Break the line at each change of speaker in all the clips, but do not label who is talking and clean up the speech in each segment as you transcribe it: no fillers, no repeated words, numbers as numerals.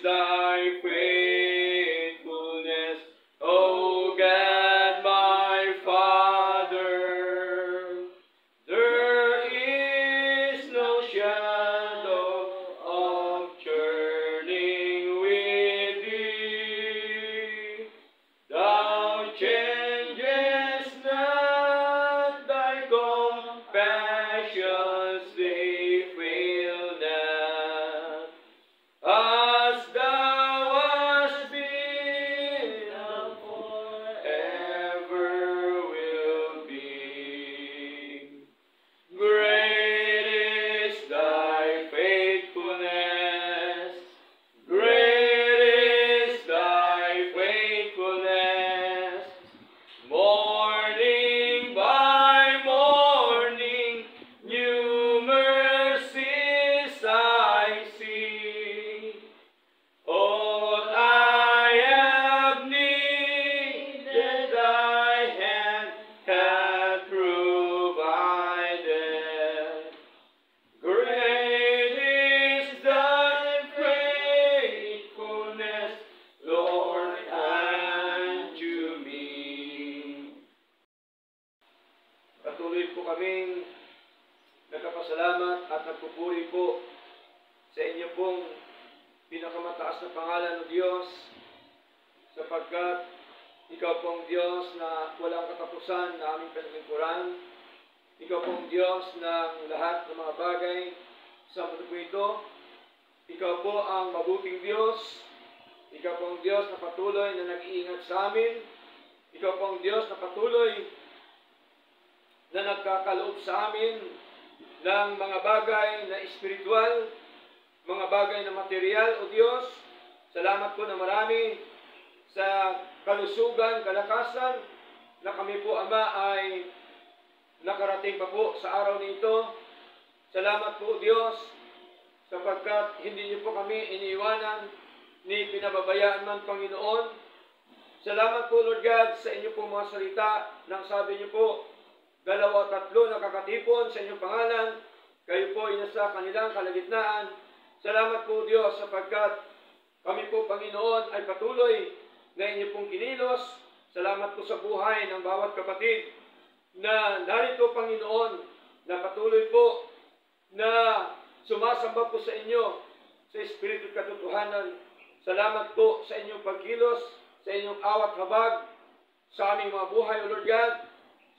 thy faithfulness, O God, my Father. There is no shadow of turning with thee. Thou changest not, thy compassions they fail not. As thou hast been and forever will be. Great is thy faithfulness. Great is thy faithfulness. Morning by morning, new mercies I see. All I have needed, thy hand hath provided. Great is thy faithfulness, Lord, unto me. Patuloy po kaming nagkapasalamat at nagpupuri po sa inyo pong pinakamataas na pangalan ng Diyos, sapagkat ikaw pong Diyos na walang katapusan na aming pinaglingkuran. Ikaw pong Diyos ng lahat ng mga bagay sa mundo po ito. Ikaw po ang mabuting Diyos. Ikaw pong Diyos na patuloy na nag-iingat sa amin. Ikaw pong Diyos na patuloy na nagkakaloob sa amin ng mga bagay na espiritual, mga bagay na material, O Diyos. Salamat po na marami sa kalusugan, kalakasan, na kami po, Ama, ay nakarating pa po sa araw nito. Salamat po, Diyos, sapagkat hindi niyo po kami iniiwanan, ni pinababayaan man, Panginoon. Salamat po, Lord God, sa inyo pong mga salita, nang sabi niyo po, 2 o 3 nakakatipon sa inyong pangalan, kayo po ay nasa kanilang kalagitnaan. Salamat po, Diyos, sapagkat kami po, Panginoon, ay patuloy na inyo pong kinilos. Salamat po sa buhay ng bawat kapatid na narito, Panginoon, na patuloy po na sumasamba po sa inyo sa Espiritu at katotohanan. Salamat po sa inyong pagkilos, sa inyong awat habag sa aming mga buhay, O Lord God.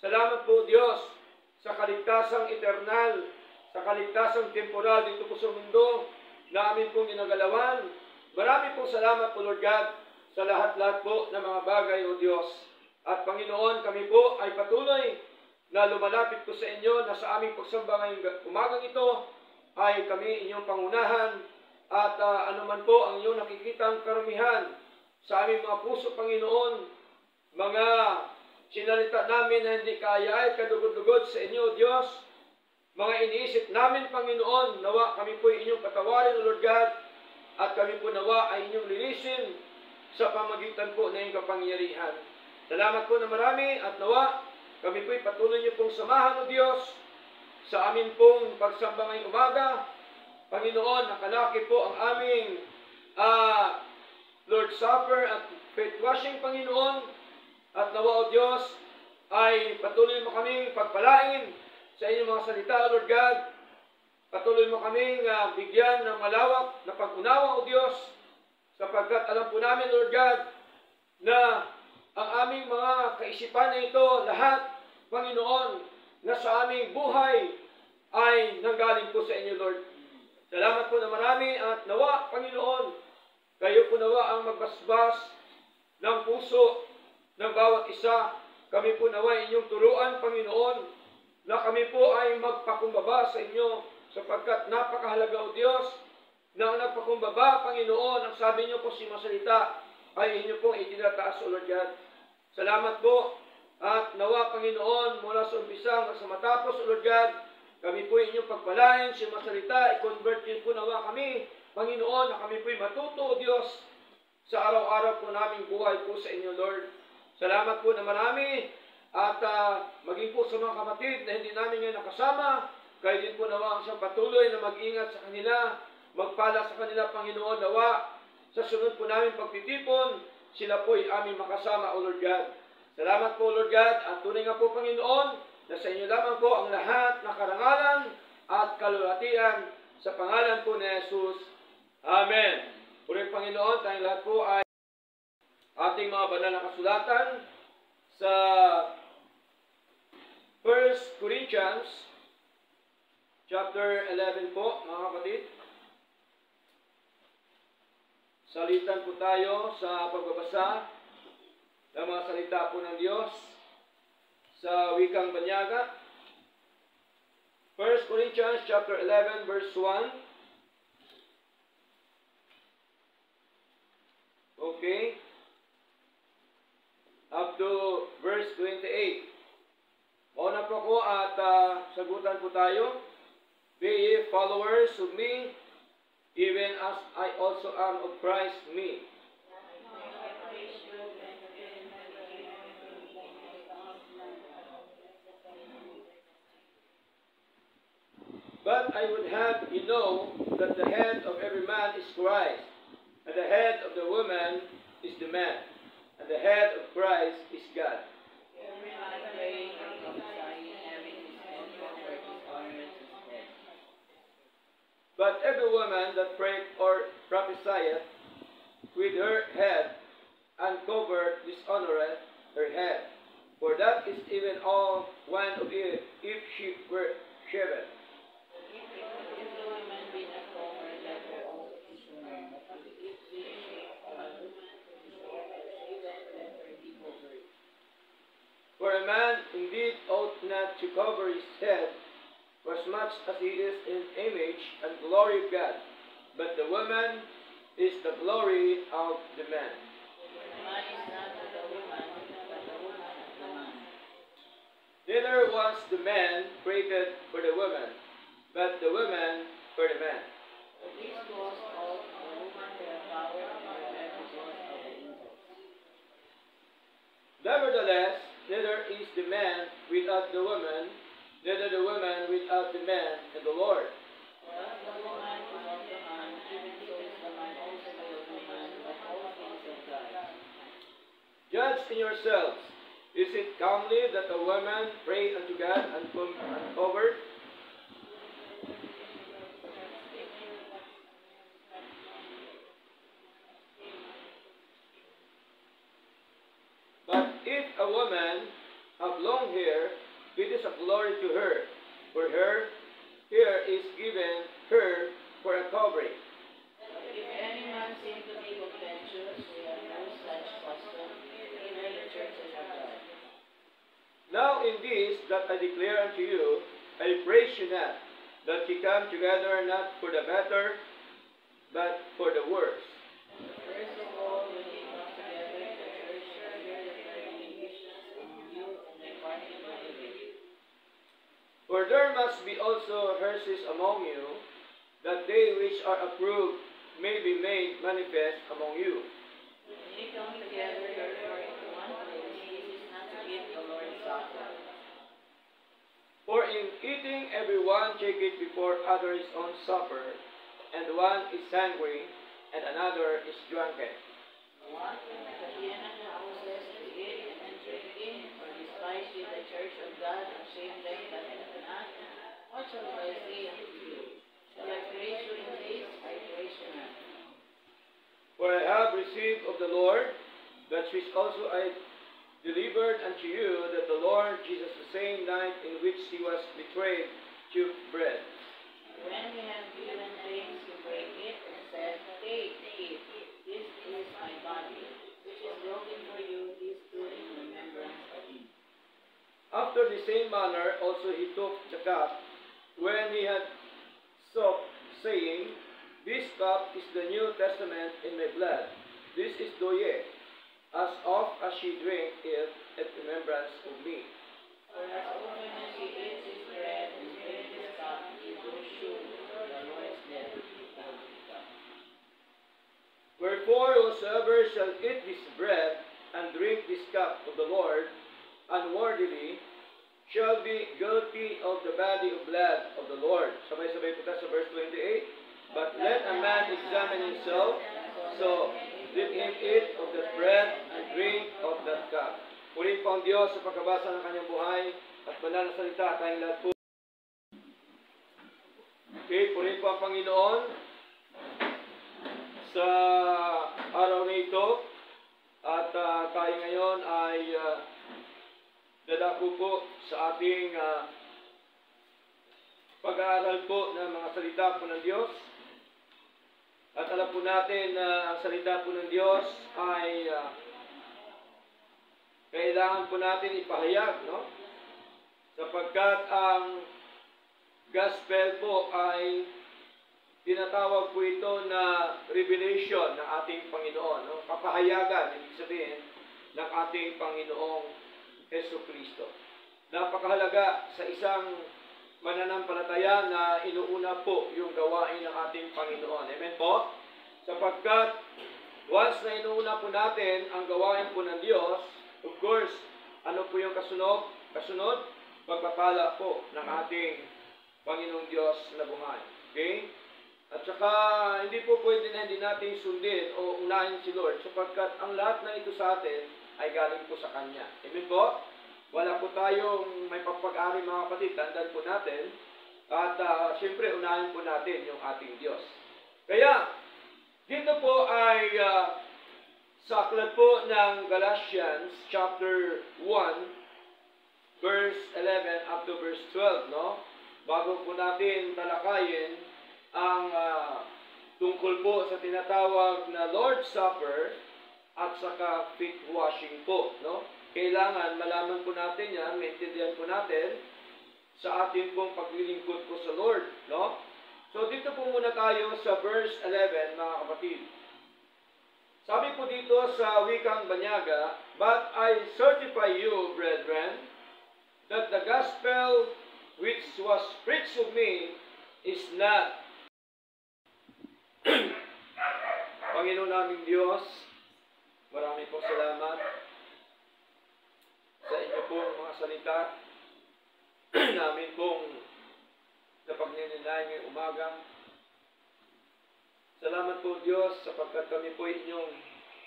Salamat po, Diyos, sa kaligtasang eternal, sa kaligtasang temporal dito po sa mundo na amin pong ginagalawan. Marami pong salamat po, Lord God, sa lahat-lahat po ng mga bagay, O Diyos. At Panginoon, kami po ay patuloy na lumalapit po sa inyo na sa aming pagsamba ngayong umagang ito ay kami inyong pangunahan at anuman po ang inyong nakikitang karumihan sa aming mga puso, Panginoon, mga sinalita namin na hindi kaya ay kadugod-dugod sa inyo, Diyos. Mga iniisip namin, Panginoon, nawa kami po inyong patawarin, O Lord God, at kami po nawa ay inyong linisin sa pamagitan po na iyong kapangyarihan. Salamat po na marami at nawa kami po'y patuloy niyo pong samahan, O Diyos, sa amin pong pagsamba ngayong umaga. Panginoon, nakalaki po ang aming Lord Supper at faith washing, Panginoon. At nawa, O Diyos, ay patuloy mo kaming pagpalain sa inyong mga salita, Lord God. Patuloy mo kaming bigyan ng malawak na pag-unawa, O Diyos, sapagkat alam po namin, Lord God, na ang aming mga kaisipan na ito, lahat, Panginoon, na sa aming buhay ay nanggaling po sa inyo, Lord. Salamat po na marami at nawa, Panginoon, kayo po nawa ang magbasbas ng puso ng bawat isa. Kami po nawa inyong turuan, Panginoon, na kami po ay magpakumbaba sa inyo sapagkat napakahalaga, O Diyos, na ang nagpakumbaba, Panginoon, ang sabi niyo po si masalita ay inyo pong itinataas, O Lord God. Salamat po at nawa, Panginoon, mula sa umpisa hanggang sa matapos, O Lord God, kami po inyong pagpalain, si masalita, i-convert din po nawa kami, Panginoon, na kami po'y matuto, O Diyos, sa araw-araw po naming buhay po sa inyo, Lord. Salamat po na marami at maging po sa mga kapatid na hindi namin ngayon nakasama, kayo din po nawa ang siyang patuloy na mag-ingat sa kanila, magpala sa kanila, Panginoon, nawa sa sunod po namin pagtitipon, sila po'y aming makasama, O Lord God. Salamat po, Lord God, at tunay nga po, Panginoon, na sa inyo lamang po ang lahat na karangalan at kalulatian sa pangalan po ni Jesus. Amen. Puri Panginoon, tayong lahat po ay ating mga banal na kasulatan sa 1 Corinthians chapter 11 po, mga kapatid. Salitan po tayo sa pagbabasa ng mga salita po ng Diyos sa wikang banyaga. 1 Corinthians chapter 11 verse 1. Okay. Up to verse 28. Mauna po ko at sagutan po tayo. Be ye followers of me, even as I also am of Christ me. But I would have you know that the head of every man is Christ, and the head of the woman is the man, and the head of Christ is God. But every woman that prayeth or prophesieth with her head uncovered dishonoreth her head, for that is even all one of it, if she were shaven. For a man indeed ought not to cover his head, for as much as he is in image and glory of God, but the woman is the glory of the man. Neither was the man created for the woman, but the woman for the man. Nevertheless, neither is the man without the woman, neither the woman without the man in the Lord. Judge in yourselves. Is it comely that a woman pray unto God uncovered? But if a woman have long hair, it is a glory to her, for her hair is given her for a covering.
If any man seem to be contentious, we have no such custom, even in the churches of God.
Now in this that I declare unto you, I praise you not, that ye come together not for the better, but for the worse.
First of all, when ye come together, the church shall hear the very conditions among you, and they partly believe.
For there must be also heresies among you, that they which are approved may be made manifest among you.
When ye come together, therefore, into one place, this is not to eat the Lord's Supper.
For in eating every one taketh before other his own supper, and one is hungry, and another is drunken.
What? That ye enter houses to eat and drink in, or despise ye the church of God, and shame them that enter not? What shall I say unto you? Shall I praise you in this? I praise you not.
For I have received of the Lord, that which also I delivered unto you, that the Lord Jesus, the same night in which he was betrayed, took bread.
When he had given thanks, he brake it, and said, Take, eat, this is my body, which is broken for you, this do in remembrance of me.
After the same manner also he took the cup, when he had supped, saying, This cup is the New Testament in my blood. This is do ye, as oft as ye drink it, in remembrance of me.
For as often as ye eat this bread and drink this cup, ye do shew the Lord's death till he come.
Wherefore whosoever shall eat this bread and drink this cup of the Lord unworthily shall be guilty of the body of blood of the Lord. Sabay-sabay po tayo sa verse 28. But let a man examine himself, So, let him eat of that bread and drink of that cup. Purihin po ang Diyos sa pagkabasa ng kanyang buhay at banal na salita tayong lahat po. Okay, purihin po ang Panginoon sa araw na ito at tayo ngayon ay dadako po sa ating pag-aaral po ng mga salita po ng Diyos. At alam po natin na ang salita po ng Diyos ay kailangan po natin ipahayag, no? Sapagkat ang gospel po ay tinatawag po ito na revelation ng ating Panginoon, no? Kapahayagan, ibig sabihin, ng ating Panginoong Jesucristo. Napakahalaga sa isang mananampalataya na inuuna po yung gawain ng ating Panginoon. Amen po? Sapagkat once na inuuna po natin ang gawain po ng Diyos, of course, ano po yung kasunod? Kasunod, pagpapala po ng ating Panginoong Diyos na buhay. Okay? At saka, hindi po pwede na hindi natin sundin o unahin si Lord sapagkat ang lahat ng ito sa atin ay galing po sa Kanya. Amen po? Wala po tayong may papag-ari mga kapatid, tandaan po natin. At siyempre, unahin po natin yung ating Diyos. Kaya, dito po ay sa aklat po ng Galatians chapter 1, verse 11 up to verse 12, no? Bago po natin talakayin ang tungkol po sa tinatawag na Lord's Supper at saka feet washing po, no? Kailangan malaman po natin yan, maintindihan po natin sa ating pong paglilingkod po sa Lord, no? So dito po muna tayo sa verse 11, mga kapatid. Sabi po dito sa wikang Banyaga, "But I certify you, brethren, that the gospel which was preached of me is not." Panginoon naming Diyos, marami pong salamat sa inyo pong mga salita namin pong napagnininayan ngayong umaga. Salamat po Diyos sapagkat kami po inyong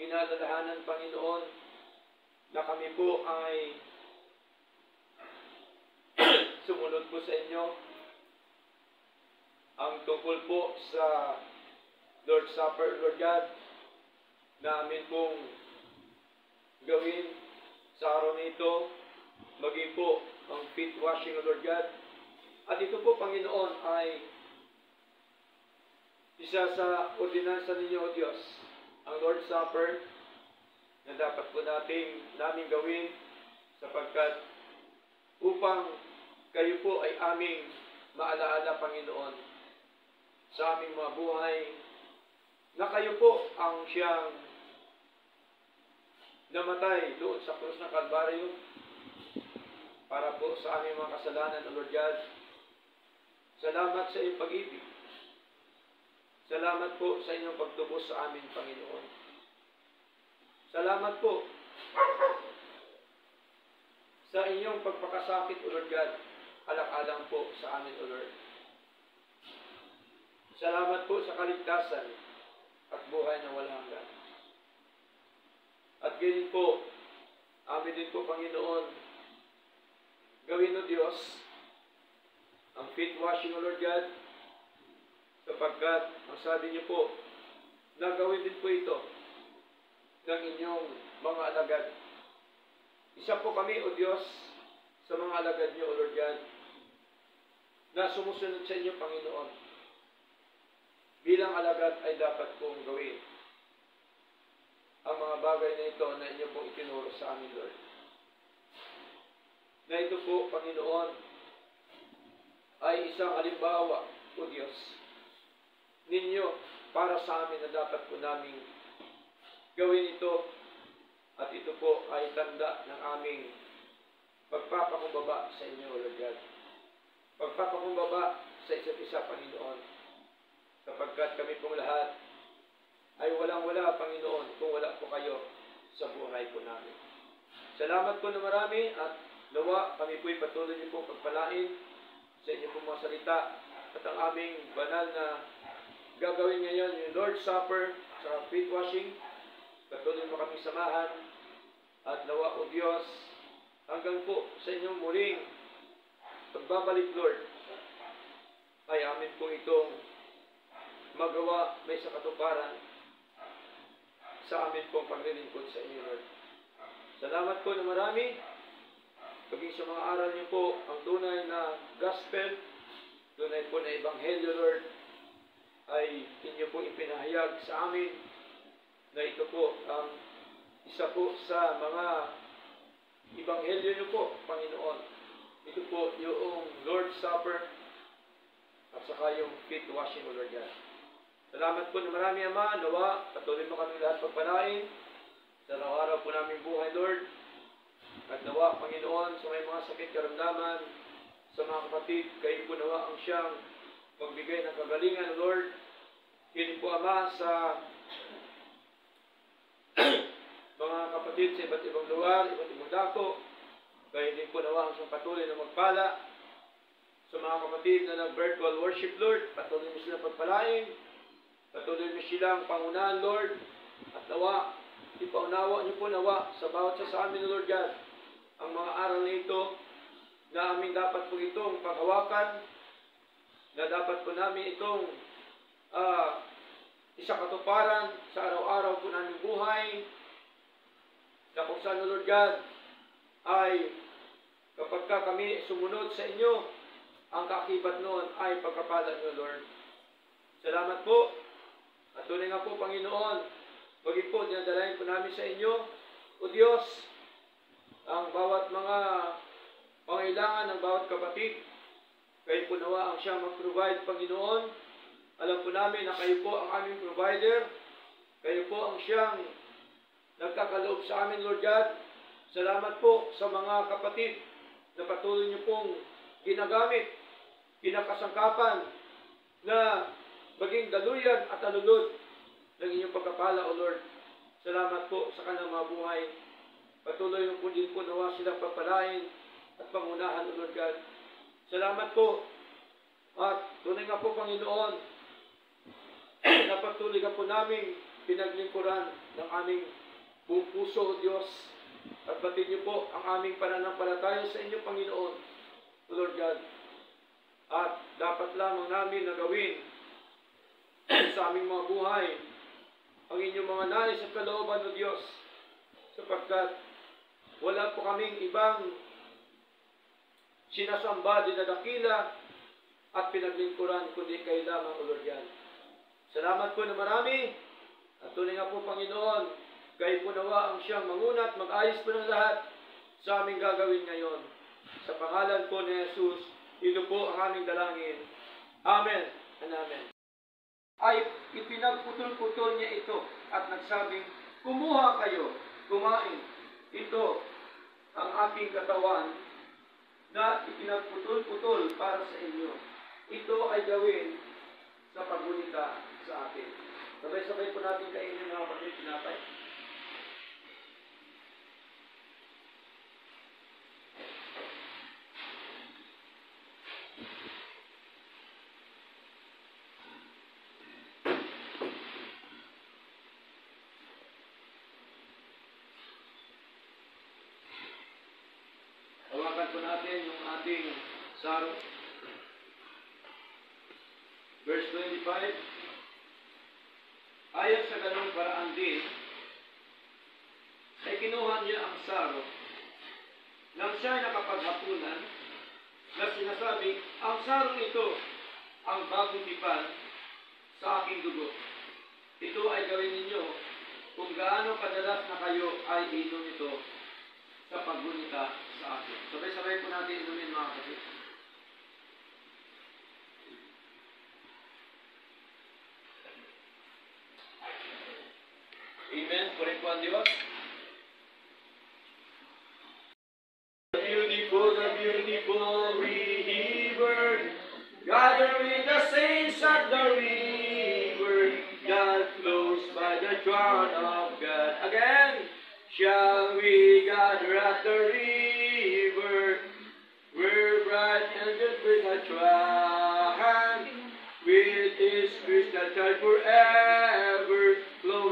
inalalahanan, Panginoon, na kami po ay sumunod po sa inyo. Ang tungkol po sa Lord's Supper, Lord God, na amin pong gawin sa araw na ito, maging po ang feet washing of Lord God. At ito po, Panginoon, ay isa sa ordinansa ninyo, O Diyos, ang Lord's Supper na dapat po namin gawin sapagkat upang kayo po ay aming maalaala, Panginoon, sa aming mga buhay, na kayo po ang siyang namatay doon sa krus ng Kalbaryo para po sa aming mga kasalanan, O Lord God. Salamat sa iyong pag-ibig. Salamat po sa inyong pagtubos sa amin, Panginoon. Salamat po sa inyong pagpakasakit, O Lord God, alang-alang po sa amin, O Lord. Salamat po sa kaligtasan at buhay na walang hanggan. At ganyan po, amin din po, Panginoon, gawin, O Diyos, ang feet washing, O Lord God, sapagkat, ang sabi niyo po, nagawin din po ito ng inyong mga alagad. Isa po kami, O Diyos, sa mga alagad niyo, O Lord God, na sumusunod sa inyo, Panginoon. Bilang alagad ay dapat pong gawin ang mga bagay na ito na inyo pong itinuro sa amin, Lord. Na ito po, Panginoon, ay isang halimbawa, O Diyos, ninyo para sa amin na dapat po namin gawin ito at ito po ay tanda ng aming pagpapakumbaba sa inyo, Lord God. Pagpapakumbaba sa isa't isa, Panginoon, sapagkat kami pong lahat ay walang-wala, Panginoon, kung wala po kayo sa buhay po namin. Salamat po na marami at nawa kami po'y patuloy niyo pong pagpalain sa inyo pong mga salita at ang aming banal na gagawin ngayon, yung Lord's Supper, sa feet washing. Patuloy mo kami samahan. At nawa o Diyos, hanggang po sa inyong muling pagbabalik, Lord, ay amin po itong magawa may sa katuparan sa amin pong paglilingkod sa inyo, Lord. Salamat po na marami. Paging sa mga aral niyo po, ang tunay na gospel, tunay po na ebanghelyo, Lord, ay inyo po ipinahayag sa amin na ito po ang isa po sa mga ebanghelyo niyo po, Panginoon. Ito po yung Lord's Supper at saka yung feet washing, O Lord God. Salamat po na marami, Ama. Nawa, patuloy mo kami lahat pagpalain sa araw-araw po namin buhay, Lord. At nawa, Panginoon, sa may mga sakit karamdaman, sa mga kapatid, kayo po nawa ang siyang magbigay ng kagalingan, Lord. Hindi po, Ama, sa mga kapatid sa iba't ibang lugar, iba't ibang dako, kayo din po nawa ang siyang patuloy na magpala. Sa mga kapatid na nag-virtual worship, Lord, patuloy mo silang pagpalain. Patuloy mo silang pangunahan, Lord. At nawa, ipaunawa niyo po nawa sa bawat sa amin, Lord God, ang mga aral na ito na amin dapat po itong paghawakan, na dapat po namin itong isa katuparan sa araw-araw po namin buhay, na kung saan, Lord God, ay kapag kami sumunod sa inyo, ang kakibat noon ay pagkapala niyo, Lord. Salamat po. At tunay nga po, Panginoon, pagig po, dinadalayan po namin sa inyo, O Diyos, ang bawat mga pangailangan ng bawat kapatid. Kayo po nawa ang siyang mag-provide, Panginoon. Alam po namin na kayo po ang aming provider. Kayo po ang siyang nagkakaloob sa amin, Lord God. Salamat po sa mga kapatid na patuloy niyo pong ginagamit, kinakasangkapan na maging daluyan at alulod ng inyong pagkapala, O Lord. Salamat po sa kanilang mga buhay. Patuloy mo po din po nawa silang papalain at pangunahan, O Lord God. Salamat po. At tunay nga po, Panginoon, na patuloy ka po namin pinaglingkuran ng aming buong puso, O Diyos. At batid niyo po ang aming pananampalataya sa inyo, Panginoon, O Lord God. At dapat lamang namin na gawin sa aming mga buhay ang inyong mga nais at kalooban, O Diyos, sapagkat wala po kaming ibang sinasamba, dinadakila at pinaglingkuran kundi kayo lamang, O Lord God. Salamat po na marami at tunay nga po, Panginoon, kayo po nawa ang siyang mangunat, mag-ayos po ng lahat sa aming gagawin ngayon. Sa pangalan po ni Jesus, ito po ang aming dalangin. Amen and amen. Ay ipinagputol-putol niya ito at nagsabing, kumuha kayo, kumain. Ito ang aking katawan na ipinagputol-putol para sa inyo. Ito ay gawin sa paggunita sa akin. Sabay-sabay po natin kainin mga kapatid, sinapay. Hawakan po natin yung ating saro. Verse 25. Ayon sa ganung paraan din, ay kinuha niya ang saro nang siya nakapaghapunan na sinasabing, ang sarong ito ang bagong tipan sa aking dugo. Ito ay gawin ninyo kung gaano kadalas na kayo ay inom ito sa paggunita sa akin. Sabay-sabay po natin inumin, mga kapatid. Amen. Puri po ang Diyos. The beautiful river, gather with the saints at the river, God flows by the throne of God. Again, shall we gather at the river, where bright angels bring a triumph, with His crystal tide forever flow.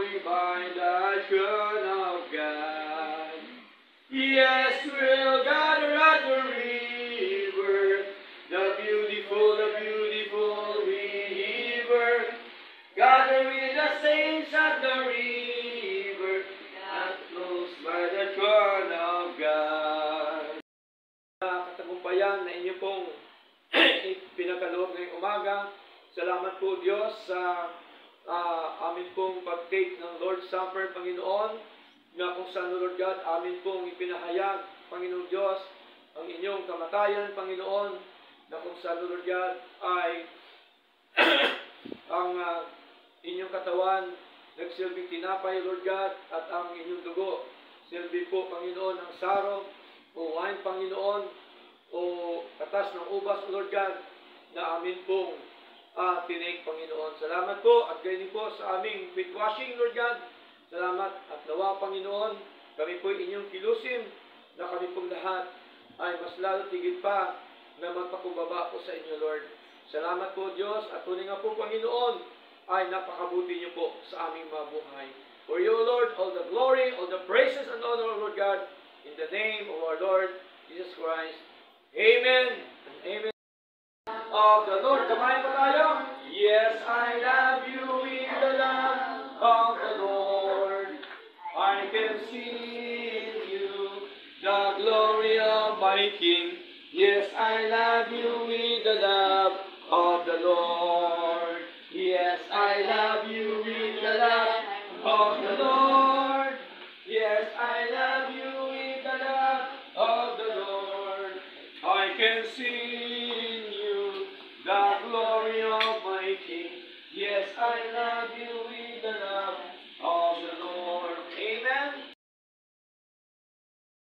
katawan na inyo pong pinagkaloob ngayong umaga. Salamat po Diyos sa amin pong pag-take ng Lord's Supper, Panginoon, na kung saan, Lord God, amin pong ipinahayag, Panginoon Diyos, ang inyong kamatayan, Panginoon, na kung saan, Lord God, ay ang inyong katawan nagsilbing tinapay, Lord God, at ang inyong dugo silbi po, Panginoon, ng saro o wine, Panginoon, o katas ng ubas, Lord God, na amin pong tinake, Panginoon. Salamat po at ganyan po sa aming feet washing, Lord God. Salamat at nawa, Panginoon, kami po inyong kilusin na kami pong lahat ay mas lalo tigit pa na magpakumbaba po sa inyo, Lord. Salamat po, Diyos, at tunay nga po, Panginoon, ay napakabuti niyo po sa aming mga buhay. For you, Lord, all the glory, all the praises and honor, Lord God, in the name of our Lord Jesus Christ. Amen and amen. Of the Lord, kamain po tayo. Yes, I love you with the love of the Lord. I can see in you the glory of my King. Yes, I love you